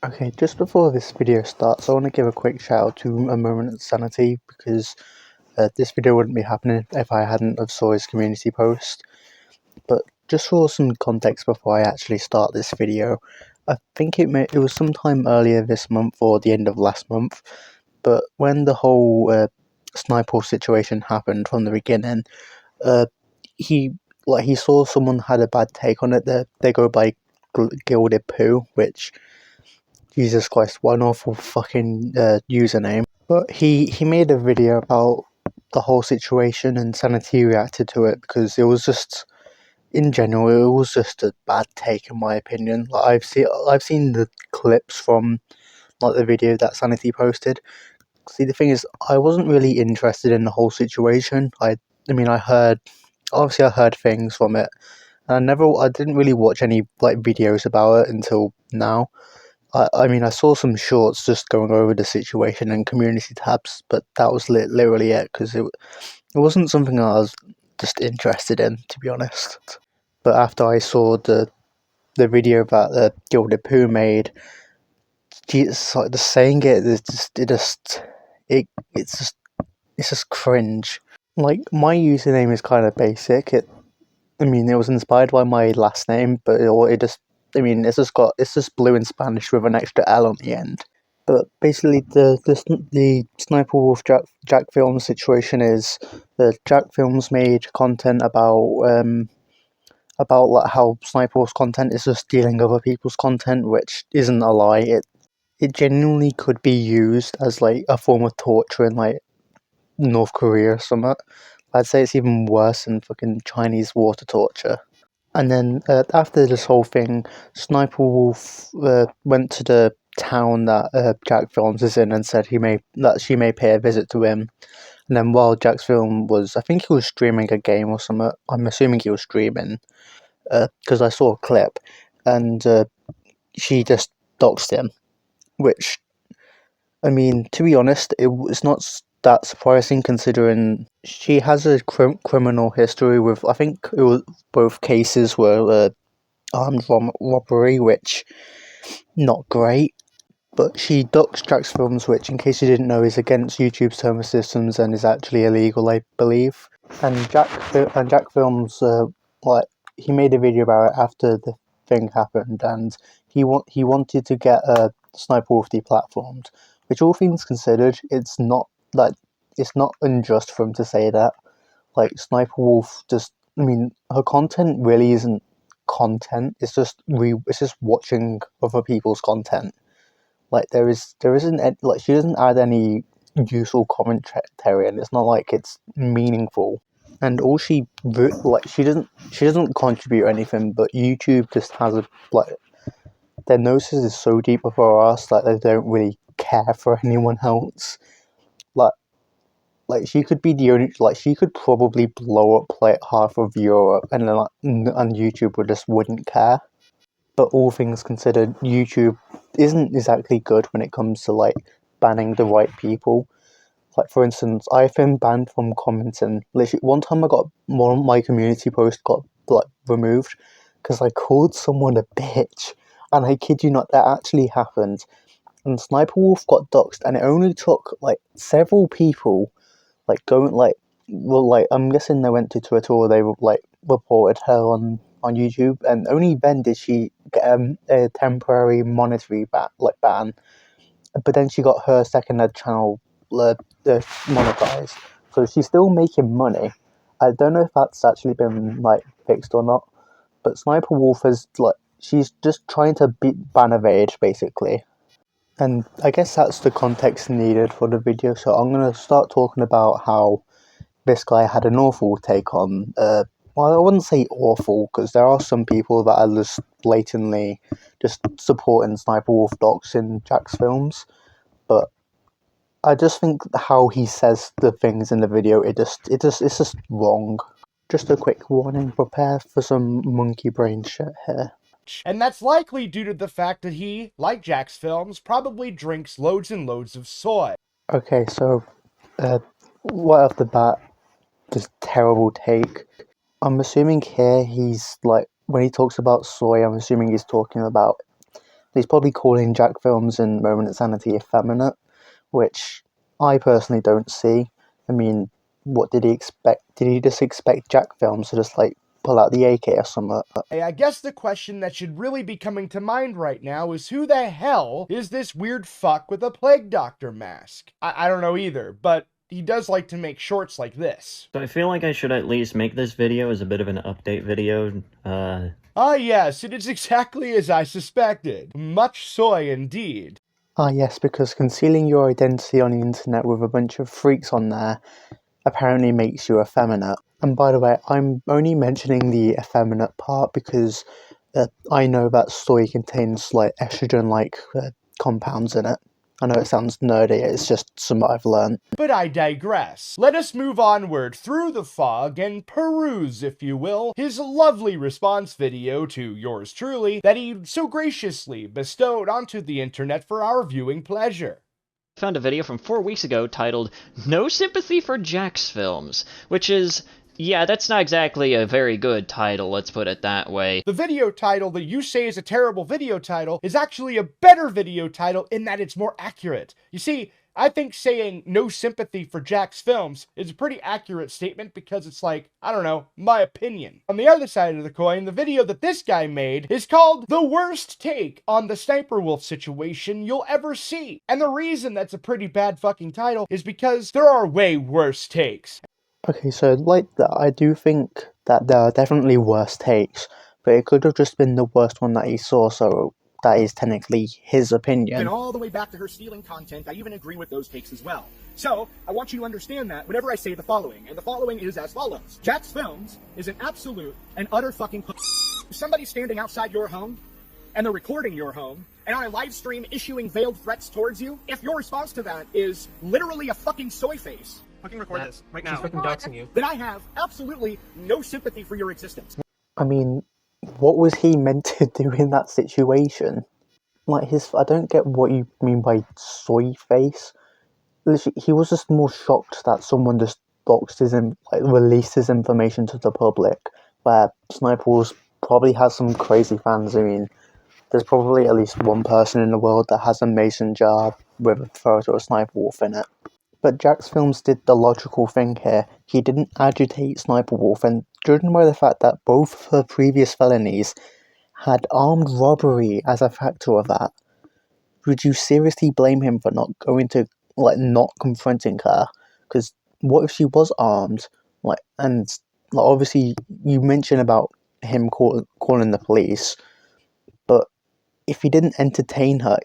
Okay, just before this video starts, I want to give a quick shout out to A Moment of Sanity because this video wouldn't be happening if I hadn't have saw his community post. But just for some context before I actually start this video, I think it was sometime earlier this month or the end of last month, but when the whole sniper situation happened from the beginning, uh, he he saw someone had a bad take on it. They go by gilded poo, which Jesus Christ, what an awful fucking username. But he made a video about the whole situation and Sanity reacted to it because it was just, in general, it was just a bad take in my opinion. Like I've seen the clips from like the video that Sanity posted. See, the thing is, I wasn't really interested in the whole situation. I mean, I heard things from it, and I didn't really watch any like videos about it until now. I mean, I saw some shorts just going over the situation and community tabs, but that was literally it because it wasn't something I was just interested in, to be honest. But after I saw the video that Gilded Poo made, Jesus, like just saying it's just cringe. Like my username is kind of basic. I mean, it was inspired by my last name, but it just, I mean, it's just blue in Spanish with an extra L on the end. But basically, the Sniper Wolf Jack Films situation is the Jack Films made content about like how Sniper Wolf's content is just stealing other people's content, which isn't a lie. It genuinely could be used as like a form of torture in like North Korea or something. I'd say it's even worse than fucking Chinese water torture. And then after this whole thing, Sniper Wolf went to the town that Jack Films is in and said she may pay a visit to him. And then while Jack's film was, I think he was streaming a game or something. I'm assuming he was streaming because I saw a clip, and she just doxed him. Which, I mean, to be honest, it's not that surprising considering she has a criminal history with. I think it was both cases were armed robbery, which not great. But she doxed Jack's Films, which, in case you didn't know, is against YouTube's term of systems and is actually illegal, I believe. And Jack Films, like he made a video about it after the thing happened, and he wanted to get Sniper Wolf deplatformed. Which, all things considered, it's not unjust for him to say that. Like Sniper Wolf, just I mean, her content really isn't content. It's just watching other people's content. Like there isn't like she doesn't add any useful commentary, and it's not like it's meaningful. And all she doesn't contribute anything, but YouTube just has a like their noses is so deep up our ass that they don't really care for anyone else. Like she could be the only she could probably blow up like half of Europe, and then and YouTube wouldn't care. But all things considered, YouTube isn't exactly good when it comes to like banning the right people. Like for instance, I've been banned from commenting. Literally, one time I got one of my community posts got like removed because I called someone a bitch, and I kid you not, that actually happened. And Sniper Wolf got doxxed, and it only took like several people like going like well like I'm guessing they went to Twitter or they like reported her on YouTube, and only then did she get a temporary monetary ban. But then she got her second channel monetized, so she's still making money. I don't know if that's actually been like fixed or not, but Sniper Wolf has like she's just trying to ban evade basically. And I guess that's the context needed for the video, so I'm gonna start talking about how this guy had an awful take on. Well, I wouldn't say awful because there are some people that are just blatantly just supporting Sniper Wolf docs in Jack's films, but I just think how he says the things in the video, it's just wrong. Just a quick warning: prepare for some monkey brain shit here. And that's likely due to the fact that he, like Jack's films, probably drinks loads and loads of soy. Okay, so right off the bat, just terrible take. I'm assuming here he's like when he talks about soy, I'm assuming he's talking about He's probably calling Jack Films and Moment Insanity effeminate, which I personally don't see. I mean, what did he expect? Did he just expect Jack Films to just, like, pull out the AK or something? Hey, I guess the question that should really be coming to mind right now is who the hell is this weird fuck with a plague doctor mask? I don't know either, but he does like to make shorts like this. So I feel like I should at least make this video as a bit of an update video. Ah yes, it is exactly as I suspected. Much soy indeed. Ah yes, because concealing your identity on the internet with a bunch of freaks on there apparently makes you effeminate. And by the way, I'm only mentioning the effeminate part because I know that soy contains, like, estrogen-like compounds in it. I know it sounds nerdy, it's just something I've learned. But I digress. Let us move onward through the fog and peruse, if you will, his lovely response video to yours truly that he so graciously bestowed onto the internet for our viewing pleasure. Found a video from 4 weeks ago titled "No Sympathy for Jack's Films," which is, yeah, that's not exactly a very good title, let's put it that way. The video title that you say is a terrible video title is actually a better video title in that it's more accurate. You see, I think saying "no sympathy for Jack's films" is a pretty accurate statement because it's like, I don't know, my opinion. On the other side of the coin, the video that this guy made is called "The Worst Take on the Sniper Wolf Situation You'll Ever See." And the reason that's a pretty bad fucking title is because there are way worse takes. Okay, so like that, I do think that there are definitely worse takes, but it could have just been the worst one that he saw, so that is technically his opinion. And all the way back to her stealing content, I even agree with those takes as well. So, I want you to understand that whenever I say the following, and the following is as follows. Jack's Films is an absolute and utter fucking somebody standing outside your home, and they're recording your home, and on a live stream issuing veiled threats towards you, if your response to that is literally a fucking soy face, fucking record this right now, She's fucking doxing you. then I have absolutely no sympathy for your existence. I mean, what was he meant to do in that situation? Like, I don't get what you mean by soy face. Literally, he was just more shocked that someone just released his information to the public, where Sniper Wolf probably has some crazy fans. I mean, there's probably at least one person in the world that has a mason jar with a photo of Sniper Wolf in it. But Jack's Films did the logical thing here. He didn't agitate Sniper Wolf, and judging by the fact that both of her previous felonies had armed robbery as a factor of that, would you seriously blame him for not not confronting her? Because what if she was armed? Obviously you mentioned about him calling the police, but if he didn't entertain her,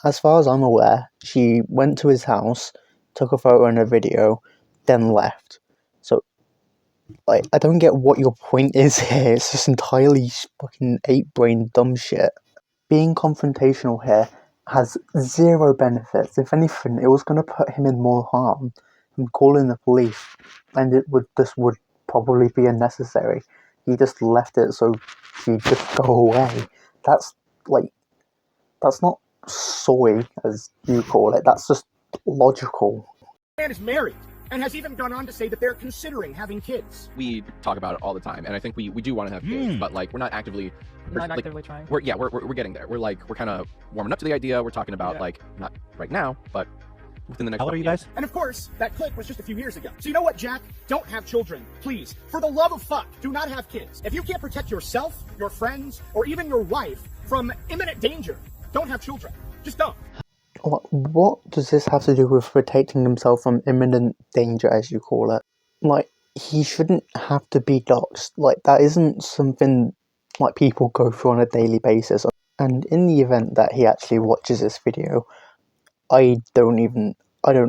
as far as I'm aware, she went to his house, took a photo and a video, then left. So, I don't get what your point is here. It's just entirely fucking ape-brain dumb shit. Being confrontational here has zero benefits. If anything, it was going to put him in more harm. And calling the police, and would probably be unnecessary. He just left it so she'd just go away. That's not soy, as you call it. That's just logical. Man is married and has even gone on to say that they're considering having kids. We talk about it all the time, and I think we do want to have kids, but like we're not actively trying. We're getting there. We're kind of warming up to the idea. We're talking about like not right now, but within the next. How old are you guys? And of course, that clip was just a few years ago. So you know what, Jack? Don't have children, please. For the love of fuck, do not have kids. If you can't protect yourself, your friends, or even your wife from imminent danger, don't have children. Just don't. What does this have to do with protecting himself from imminent danger, as you call it? Like, he shouldn't have to be doxxed. Like, that isn't something like people go through on a daily basis. And in the event that he actually watches this video, I don't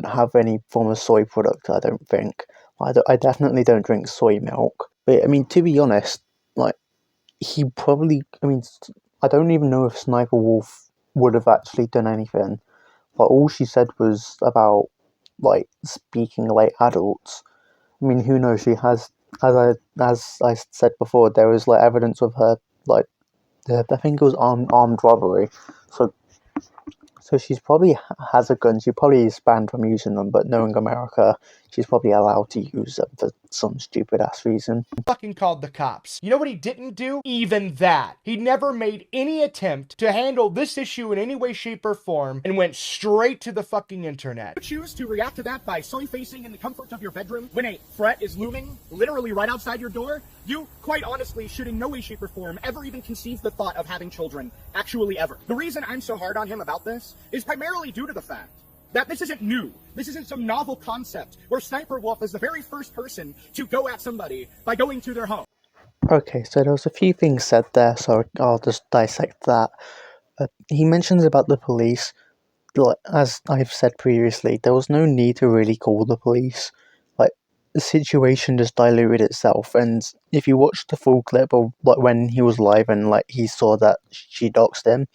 have any form of soy product, I don't think. I definitely don't drink soy milk. But, to be honest, he probably, I don't even know if Sniper Wolf would have actually done anything. But all she said was about, speaking like adults. Who knows, she has, as I said before, there was, evidence of her, I think it was armed robbery. So she's probably has a gun. She probably is banned from using them, but knowing America, she's probably allowed to use them for some stupid ass reason. Fucking called the cops. You know what he didn't do? Even that. He never made any attempt to handle this issue in any way, shape, or form and went straight to the fucking internet. You choose to react to that by soy-facing in the comfort of your bedroom when a threat is looming literally right outside your door. You, quite honestly, should in no way, shape, or form ever even conceive the thought of having children. Actually ever. The reason I'm so hard on him about this is primarily due to the fact that this isn't new. This isn't some novel concept where Sniper Wolf is the very first person to go at somebody by going to their home. Okay, so there was a few things said there, so I'll just dissect that. He mentions about the police. Like, as I've said previously, there was no need to really call the police. Like, the situation just diluted itself, and if you watch the full clip of like when he was live and like he saw that she doxed him,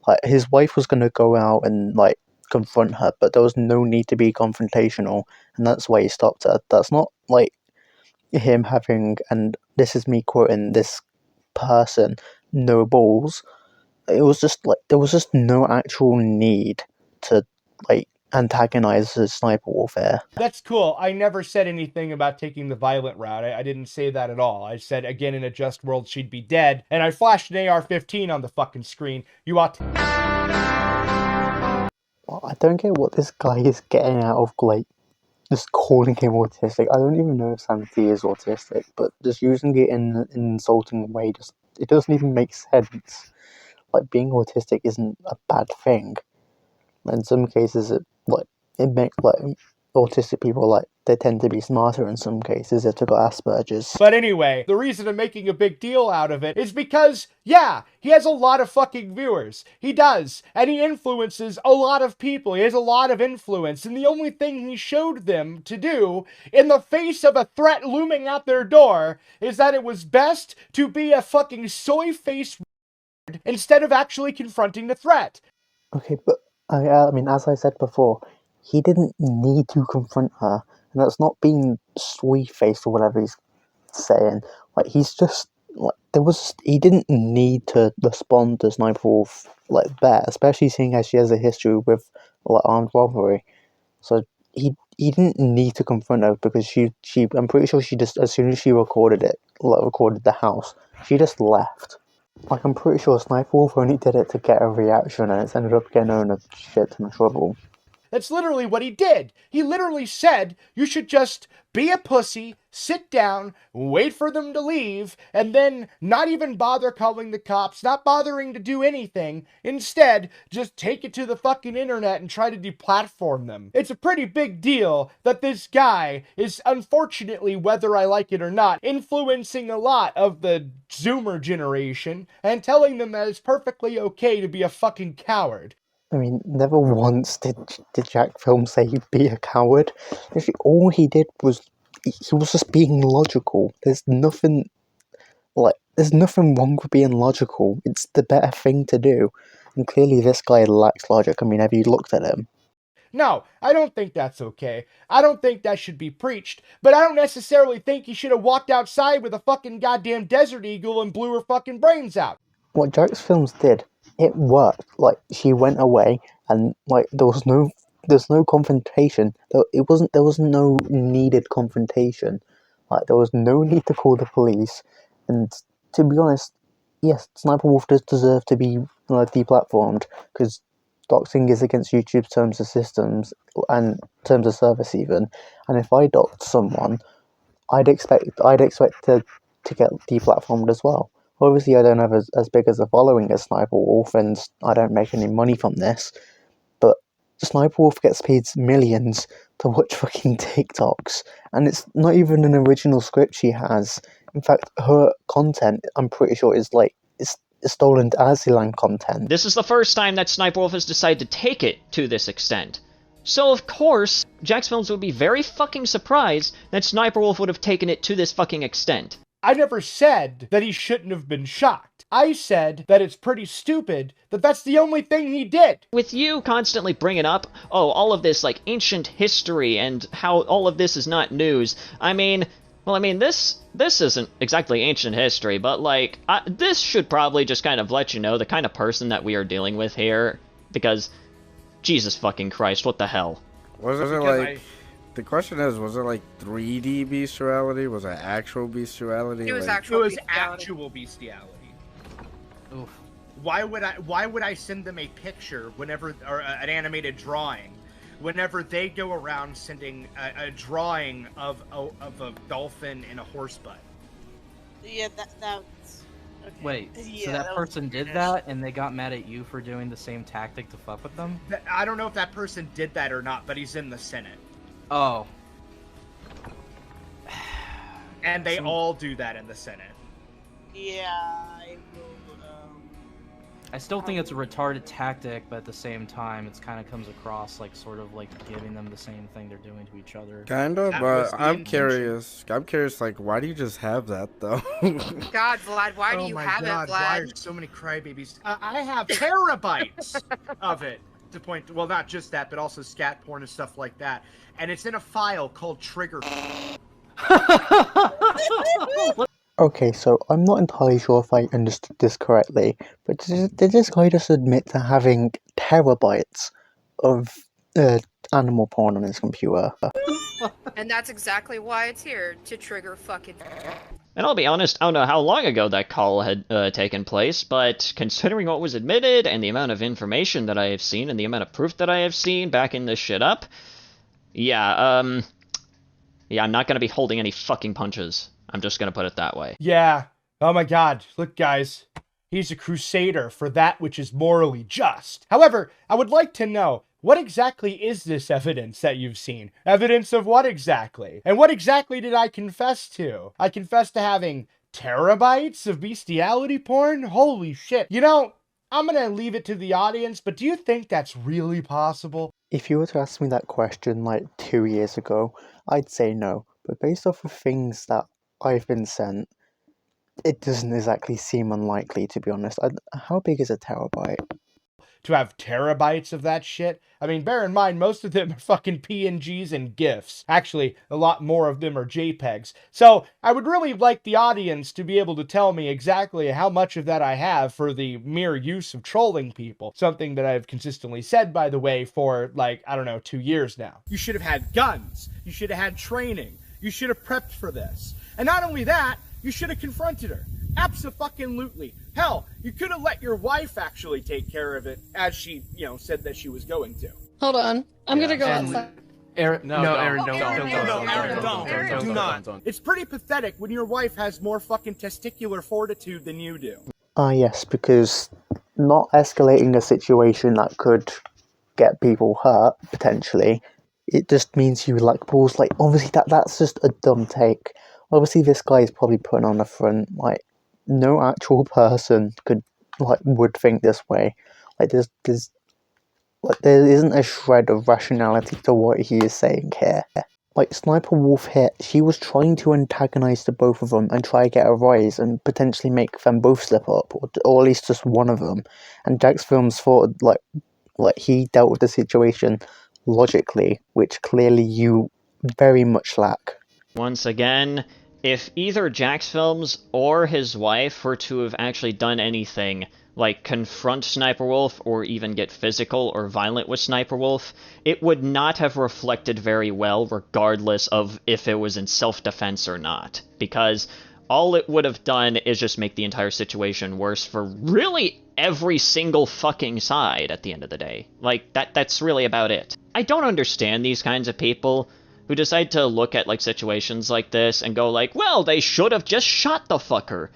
like his wife was gonna go out and like confront her, but there was no need to be confrontational, and that's why he stopped her. That's not like him having, and this is me quoting this person, no balls. It was just like there was just no actual need to like antagonize the sniper warfare. That's cool. I never said anything about taking the violent route. I didn't say that at all. I said, again, in a just world, she'd be dead. And I flashed an AR-15 on the fucking screen. You ought to... I don't get what this guy is getting out of like just calling him autistic. I don't even know if Sanity is autistic, but just using it in an insulting way, just it doesn't even make sense. Like, being autistic isn't a bad thing. In some cases, it makes like autistic people, like, they tend to be smarter in some cases if they've got Asperger's. But anyway, the reason I'm making a big deal out of it is because, yeah, he has a lot of fucking viewers. He does. And he influences a lot of people. He has a lot of influence. And the only thing he showed them to do in the face of a threat looming at their door is that it was best to be a fucking soy-faced instead of actually confronting the threat. Okay, but I mean, as I said before, he didn't need to confront her, and that's not being sweet-faced or whatever he's saying. Like, he's just like he didn't need to respond to Sniper Wolf like that, especially seeing as she has a history with like armed robbery. So he didn't need to confront her because she I'm pretty sure she just, as soon as she recorded the house, she just left. Like, I'm pretty sure Sniper Wolf only did it to get a reaction, and it's ended up getting her in a shit ton of trouble. That's literally what he did. He literally said, you should just be a pussy, sit down, wait for them to leave, and then not even bother calling the cops, not bothering to do anything. Instead, just take it to the fucking internet and try to deplatform them. It's a pretty big deal that this guy is, unfortunately, whether I like it or not, influencing a lot of the Zoomer generation and telling them that it's perfectly okay to be a fucking coward. I mean, never once did Jack Film say he'd be a coward. Literally, all he did was he was just being logical. There's nothing wrong with being logical. It's the better thing to do. And clearly, this guy lacks logic. I mean, have you looked at him? No, I don't think that's okay. I don't think that should be preached, but I don't necessarily think he should have walked outside with a fucking goddamn Desert Eagle and blew her fucking brains out. What Jack's Films did, it worked. Like, she went away, and like there's no confrontation. There wasn't no needed confrontation. Like, there was no need to call the police. And to be honest, yes, Sniper Wolf does deserve to be deplatformed, because doxing is against YouTube's terms of systems and terms of service even. And if I doxed someone, I'd expect to get deplatformed as well. Obviously, I don't have as big as a following as Sniper Wolf, and I don't make any money from this, but Sniper Wolf gets paid millions to watch fucking TikToks, and it's not even an original script she has. In fact, her content, I'm pretty sure, is stolen Azilan content. This is the first time that Sniper Wolf has decided to take it to this extent. So of course, Jack's Films would be very fucking surprised that Sniper Wolf would have taken it to this fucking extent. I never said that he shouldn't have been shocked. I said that it's pretty stupid that that's the only thing he did. With you constantly bringing up, oh, all of this, like, ancient history and how all of this is not news, this isn't exactly ancient history, but, like, this should probably just kind of let you know the kind of person that we are dealing with here, because, Jesus fucking Christ, what the hell? Wasn't it like the question is, was it like 3D bestiality? Was it actual bestiality? It was Like, actual It was bestiality. actual bestiality. Oof. Why would I send them a picture whenever, or an animated drawing, whenever they go around sending a drawing of a dolphin and a horse butt? Yeah, that's... Okay. Wait, Yeah, so that was person did weirdish. that, and they got mad at you for doing the same tactic to fuck with them? I don't know if that person did that or not, but he's in the Senate. Oh. And they all do that in the Senate. Yeah, I will, I still think it's a retarded tactic, but at the same time, it kind of comes across like sort of like giving them the same thing they're doing to each other. kinda, That was but the I'm intention. curious. I'm curious, like, why do you just have that though? God, Vlad, why do you have it, Vlad? Why are so many crybabies? I have terabytes of it to point. Well, not just that, but also scat porn and stuff like that. And it's in a file called Trigger. Okay, so I'm not entirely sure if I understood this correctly, but did this guy just admit to having terabytes of animal porn on his computer? And that's exactly why it's here, to trigger fucking... And I'll be honest, I don't know how long ago that call had taken place, but considering what was admitted and the amount of information that I have seen and the amount of proof that I have seen backing this shit up, yeah, I'm not gonna be holding any fucking punches. I'm just gonna put it that way. Yeah. Oh my god. Look, guys. He's a crusader for that which is morally just. However, I would like to know, what exactly is this evidence that you've seen? Evidence of what exactly? And what exactly did I confess to? I confessed to having terabytes of bestiality porn? Holy shit. You know, I'm gonna leave it to the audience, but do you think that's really possible? If you were to ask me that question like 2 years ago, I'd say no. But based off of things that I've been sent, it doesn't exactly seem unlikely, to be honest. How big is a terabyte? To have terabytes of that shit? I mean, bear in mind, most of them are fucking PNGs and GIFs. Actually, a lot more of them are JPEGs. So, I would really like the audience to be able to tell me exactly how much of that I have for the mere use of trolling people. Something that I've consistently said, by the way, for, like, I don't know, 2 years now. You should have had guns. You should have had training. You should have prepped for this. And not only that, you should have confronted her. Abso-fucking-lutely. Hell, you could have let your wife actually take care of it, as she, said that she was going to. Hold on. I'm gonna go outside. Aaron, Aaron, don't. It's pretty pathetic when your wife has more fucking testicular fortitude than you do. Yes, because not escalating a situation that could get people hurt, potentially, it just means you lack balls. Like, obviously that's just a dumb take. Obviously this guy is probably putting on a front. Like, no actual person would think this way. Like, there isn't a shred of rationality to what he is saying here. Like, Sniper Wolf here, she was trying to antagonize the both of them and try to get a rise and potentially make them both slip up, or at least just one of them. And Jack's Films thought, like he dealt with the situation logically, which clearly you very much lack. Once again, if either Jack's Films or his wife were to have actually done anything, like confront Sniper Wolf or even get physical or violent with Sniper Wolf, it would not have reflected very well regardless of if it was in self-defense or not, because all it would have done is just make the entire situation worse for really every single fucking side at the end of the day. Like, that's really about it. I don't understand these kinds of people who decide to look at, like, situations like this and go like, well, they should have just shot the fucker.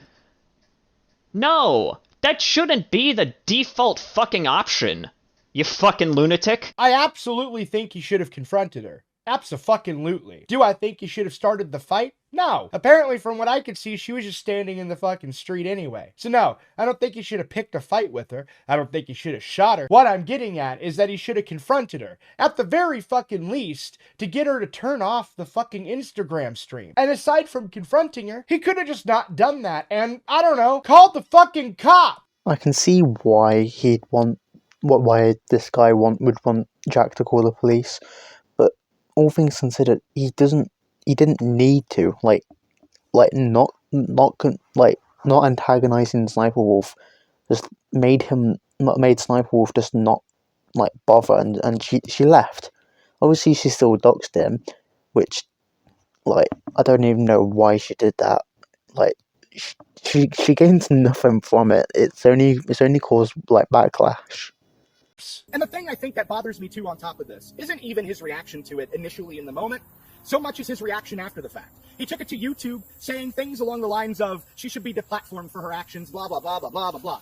No! That shouldn't be the default fucking option, you fucking lunatic. I absolutely think he should have confronted her. Abso-fucking-lutely. Do I think he should have started the fight? No. Apparently, from what I could see, she was just standing in the fucking street anyway. So no, I don't think he should have picked a fight with her. I don't think he should have shot her. What I'm getting at is that he should have confronted her. At the very fucking least, to get her to turn off the fucking Instagram stream. And aside from confronting her, he could have just not done that and, I don't know, called the fucking cop. I can see why why this guy would want Jack to call the police, but all things considered, he didn't need to, not antagonizing Sniper Wolf just made Sniper Wolf just not bother, and she left. Obviously she still doxed him, which, like, I don't even know why she did that. Like, she gains nothing from it. It's only caused, like, backlash. And the thing I think that bothers me too on top of this isn't even his reaction to it initially in the moment, so much as his reaction after the fact. He took it to YouTube saying things along the lines of, she should be deplatformed for her actions, blah, blah, blah, blah, blah, blah, blah.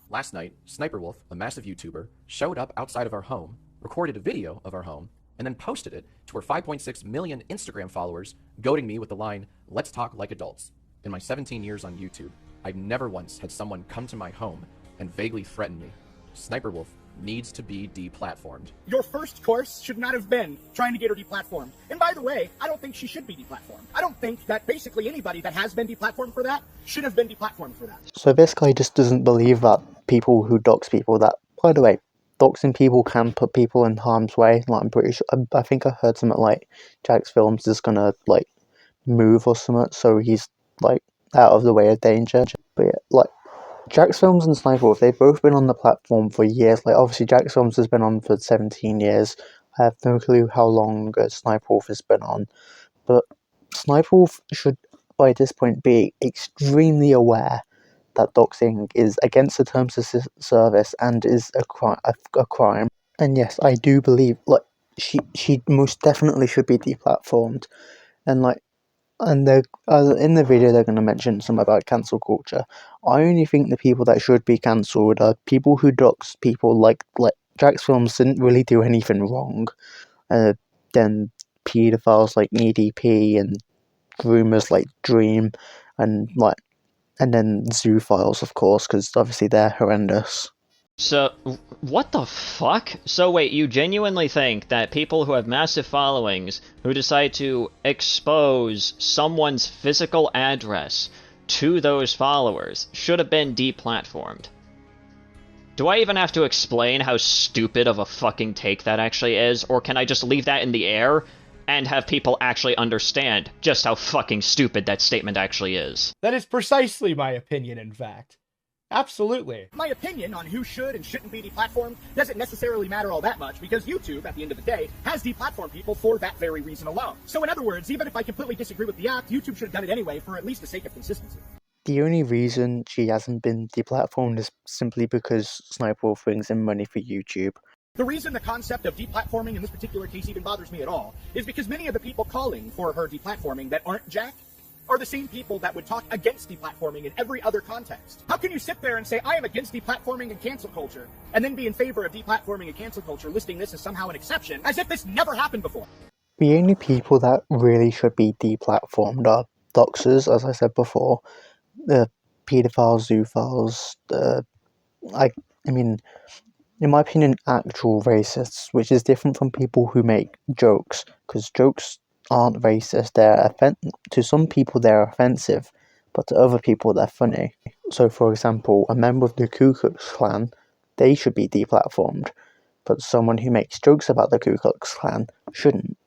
Last night, Sniper Wolf, a massive YouTuber, showed up outside of our home, recorded a video of our home, and then posted it to her 5.6 million Instagram followers, goading me with the line, "Let's talk like adults." In my 17 years on YouTube, I've never once had someone come to my home and vaguely threaten me. Sniper Wolf needs to be deplatformed. Your first course should not have been trying to get her deplatformed. And by the way, I don't think she should be deplatformed. I don't think that basically anybody that has been deplatformed for that should have been deplatformed for that. So this guy just doesn't believe that people who dox people, that, by the way, doxing people can put people in harm's way. Like, I'm pretty sure, I think I heard something like Jack's Films is gonna, like, move or something, so he's, like, out of the way of danger. But yeah, like, Jack's Films and Sniper Wolf, they've both been on the platform for years. Like, obviously, Jack's Films has been on for 17 years. I have no clue how long Sniper Wolf has been on. But Sniper Wolf should, by this point, be extremely aware that doxing is against the terms of service and is a crime. And yes, I do believe, like, she most definitely should be deplatformed. And, like, and they're, in the video they're going to mention something about cancel culture. I only think the people that should be cancelled are people who dox people like Jack's Films didn't really do anything wrong. Then paedophiles like EDP and groomers like Dream and then zoophiles, of course, because obviously they're horrendous. So, what the fuck? So wait, you genuinely think that people who have massive followings, who decide to expose someone's physical address to those followers, should have been deplatformed? Do I even have to explain how stupid of a fucking take that actually is, or can I just leave that in the air and have people actually understand just how fucking stupid that statement actually is? That is precisely my opinion, in fact. Absolutely. My opinion on who should and shouldn't be deplatformed doesn't necessarily matter all that much, because YouTube, at the end of the day, has deplatformed people for that very reason alone. So in other words, even if I completely disagree with the act, YouTube should have done it anyway for at least the sake of consistency. The only reason she hasn't been deplatformed is simply because Sniper Wolf brings in money for YouTube. The reason the concept of deplatforming in this particular case even bothers me at all is because many of the people calling for her deplatforming that aren't Jack are the same people that would talk against deplatforming in every other context. How can you sit there and say, I am against deplatforming and cancel culture, and then be in favor of deplatforming and cancel culture, listing this as somehow an exception, as if this never happened before? The only people that really should be deplatformed are doxers, as I said before, the paedophiles, zoophiles, I mean, in my opinion, actual racists, which is different from people who make jokes, because jokes aren't racist. To some people they're offensive, but to other people they're funny. So, for example, a member of the Ku Klux Klan, they should be deplatformed, but someone who makes jokes about the Ku Klux Klan shouldn't.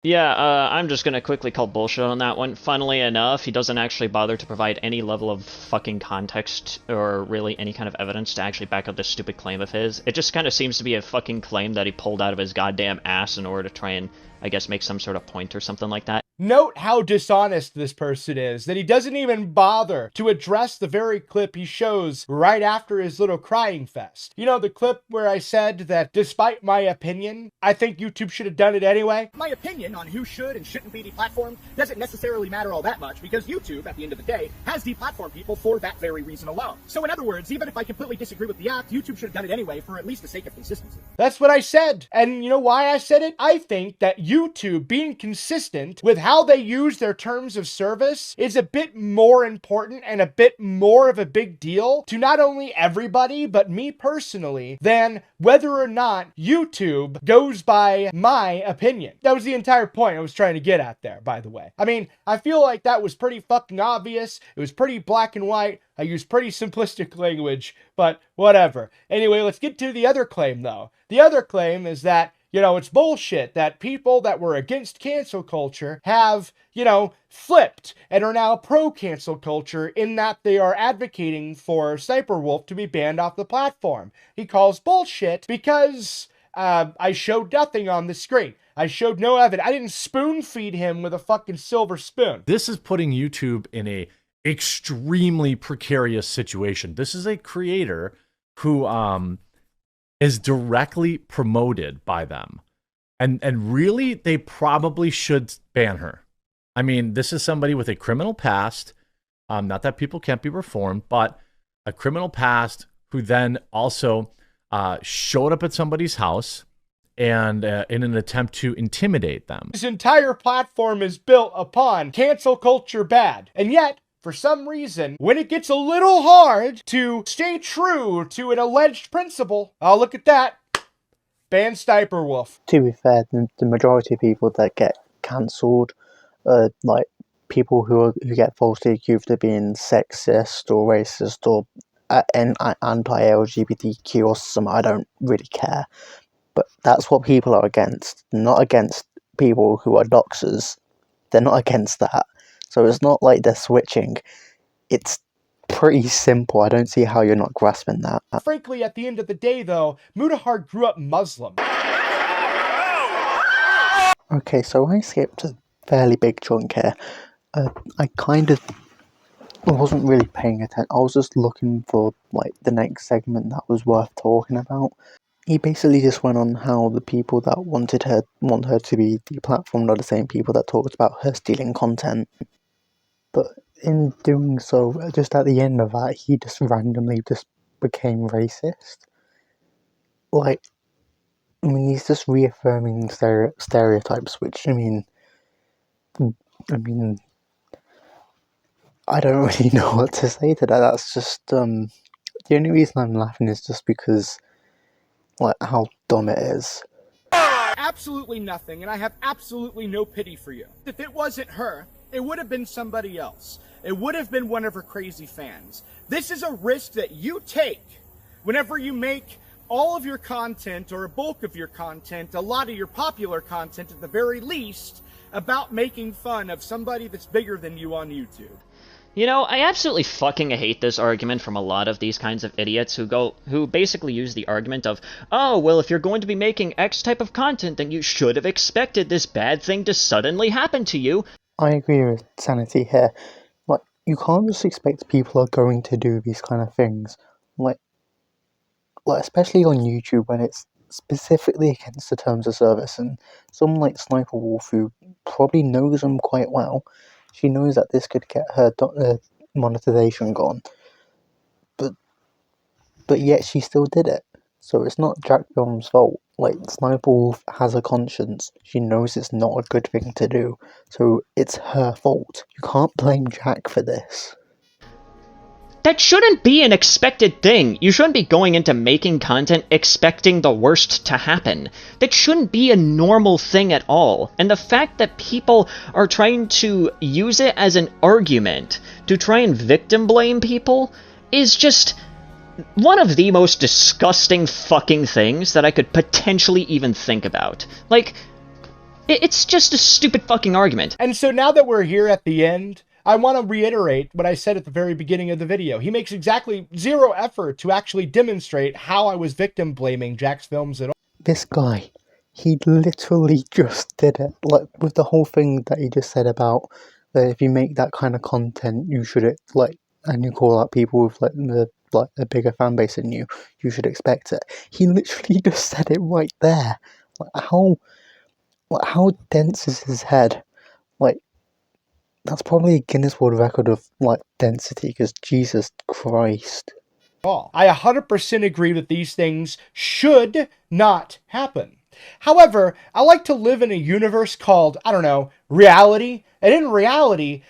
Yeah, I'm just gonna quickly call bullshit on that one. Funnily enough, he doesn't actually bother to provide any level of fucking context or really any kind of evidence to actually back up this stupid claim of his. It just kind of seems to be a fucking claim that he pulled out of his goddamn ass in order to try and, I guess, make some sort of point or something like that. Note how dishonest this person is, that he doesn't even bother to address the very clip he shows right after his little crying fest. You know, the clip where I said that despite my opinion, I think YouTube should have done it anyway? My opinion on who should and shouldn't be deplatformed doesn't necessarily matter all that much, because YouTube, at the end of the day, has deplatformed people for that very reason alone. So in other words, even if I completely disagree with the act, YouTube should have done it anyway for at least the sake of consistency. That's what I said. And you know why I said it? I think that YouTube being consistent with how they use their terms of service is a bit more important and a bit more of a big deal to not only everybody, but me personally, than whether or not YouTube goes by my opinion. That was the entire point I was trying to get at there, by the way. I mean, I feel like that was pretty fucking obvious. It was pretty black and white. I used pretty simplistic language, but whatever. Anyway, let's get to the other claim, though. The other claim is that, you know, it's bullshit that people that were against cancel culture have, you know, flipped and are now pro-cancel culture in that they are advocating for Sniper Wolf to be banned off the platform. He calls bullshit because I showed nothing on the screen. I showed no evidence. I didn't spoon feed him with a fucking silver spoon. This is putting YouTube in a extremely precarious situation. This is a creator who is directly promoted by them. And really, they probably should ban her. I mean, this is somebody with a criminal past. Not that people can't be reformed, but a criminal past who then also showed up at somebody's house and in an attempt to intimidate them. His entire platform is built upon cancel culture bad. And yet, for some reason, when it gets a little hard to stay true to an alleged principle, oh, look at that. Ban Sniper Wolf. To be fair, the majority of people that get cancelled are like people who get falsely accused of being sexist or racist or anti-LGBTQ or something. I don't really care. But that's what people are against. Not against people who are doxers. They're not against that. So it's not like they're switching. It's pretty simple. I don't see how you're not grasping that. Frankly, at the end of the day, though, Mutahar grew up Muslim. Okay, so I skipped a fairly big chunk here. I wasn't really paying attention. I was just looking for like the next segment that was worth talking about. He basically just went on how the people that want her to be deplatformed are the same people that talked about her stealing content. But in doing so, just at the end of that, he just randomly just became racist. Like, I mean, he's just reaffirming stereotypes, which, I mean, I don't really know what to say to that. That's just, the only reason I'm laughing is just because, like, how dumb it is. Absolutely nothing, and I have absolutely no pity for you. If it wasn't her, it would have been somebody else. It would have been one of her crazy fans. This is a risk that you take whenever you make all of your content, or a bulk of your content, a lot of your popular content at the very least, about making fun of somebody that's bigger than you on YouTube. You know, I absolutely fucking hate this argument from a lot of these kinds of idiots who basically use the argument of, oh, well, if you're going to be making X type of content, then you should have expected this bad thing to suddenly happen to you. I agree with Sanity here. Like, you can't just expect people are going to do these kind of things. Like especially on YouTube when it's specifically against the terms of service, and someone like Sniper Wolf, who probably knows them quite well, she knows that this could get her monetization gone. But yet she still did it. So it's not Jack Film's fault. Like, Sniper Wolf has a conscience. She knows it's not a good thing to do. So it's her fault. You can't blame Jack for this. That shouldn't be an expected thing. You shouldn't be going into making content expecting the worst to happen. That shouldn't be a normal thing at all. And the fact that people are trying to use it as an argument to try and victim blame people is just one of the most disgusting fucking things that I could potentially even think about. Like, it's just a stupid fucking argument. And so now that we're here at the end, I want to reiterate what I said at the very beginning of the video. He makes exactly zero effort to actually demonstrate how I was victim blaming Jack's Films at all. This guy, he literally just did it. Like, with the whole thing that he just said about if you make that kind of content, you should, and you call out people with a bigger fan base than you should expect it. He literally just said it right there. How dense is his head? That's probably a Guinness World Record of, density, because Jesus Christ. I 100% agree that these things should not happen. However, I like to live in a universe called, I don't know, reality. And in reality,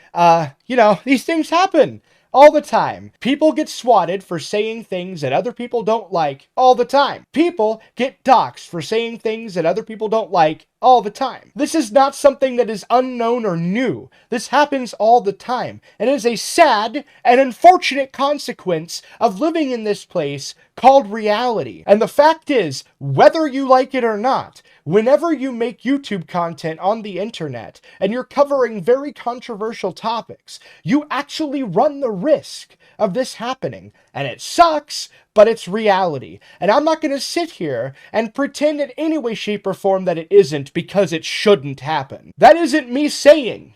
these things happen all the time. People get swatted for saying things that other people don't like all the time. People get doxxed for saying things that other people don't like all the time. This is not something that is unknown or new. This happens all the time. And it is a sad and unfortunate consequence of living in this place called reality. And the fact is, whether you like it or not, whenever you make YouTube content on the internet and you're covering very controversial topics, you actually run the risk of this happening. And it sucks, but it's reality. And I'm not going to sit here and pretend in any way, shape, or form that it isn't, because it shouldn't happen. That isn't me saying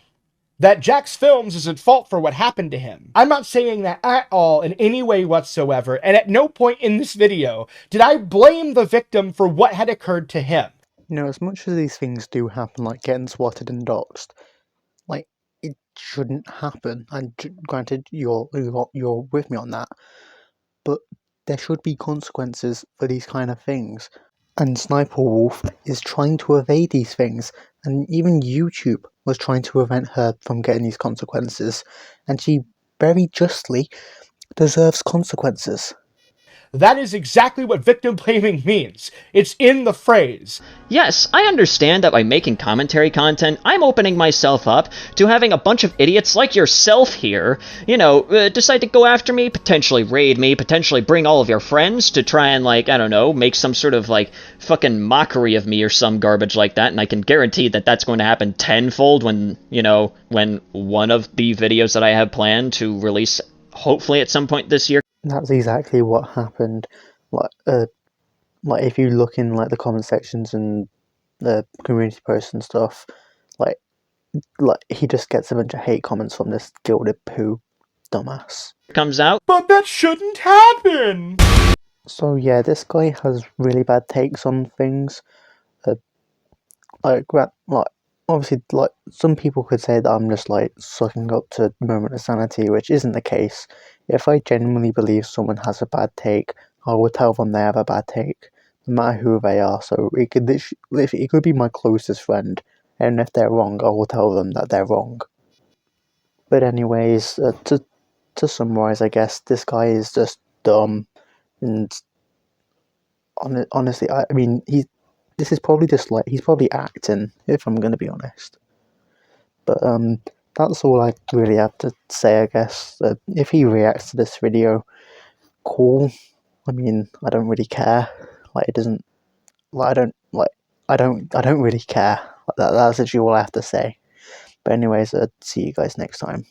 that Jack's Films is at fault for what happened to him. I'm not saying that at all in any way whatsoever, and at no point in this video did I blame the victim for what had occurred to him. You know, as much as these things do happen, like getting swatted and doxxed, like, it shouldn't happen. And granted, you're with me on that, but there should be consequences for these kind of things. And Sniper Wolf is trying to evade these things, and even YouTube was trying to prevent her from getting these consequences, and she very justly deserves consequences. That is exactly what victim blaming means. It's in the phrase. Yes, I understand that by making commentary content, I'm opening myself up to having a bunch of idiots like yourself here, decide to go after me, potentially raid me, potentially bring all of your friends to try and, I don't know, make some sort of, fucking mockery of me or some garbage like that, and I can guarantee that that's going to happen tenfold when one of the videos that I have planned to release, hopefully at some point this year. That's exactly what happened. Like if you look in the comment sections and the community posts and stuff, like he just gets a bunch of hate comments from this gilded poo dumbass. Comes out. But that shouldn't happen! So yeah, this guy has really bad takes on things. Obviously, some people could say that I'm just sucking up to a moment of sanity, which isn't the case. If I genuinely believe someone has a bad take, I will tell them they have a bad take, no matter who they are. So it could be my closest friend, and if they're wrong, I will tell them that they're wrong. But anyways, to summarize, I guess this guy is just dumb, and honestly, I mean, this is probably just he's probably acting, if I'm gonna be honest. But that's all I really have to say, I guess. If he reacts to this video, cool. I mean, I don't really care. It doesn't. I don't really care. That's actually all I have to say. But anyways, see you guys next time.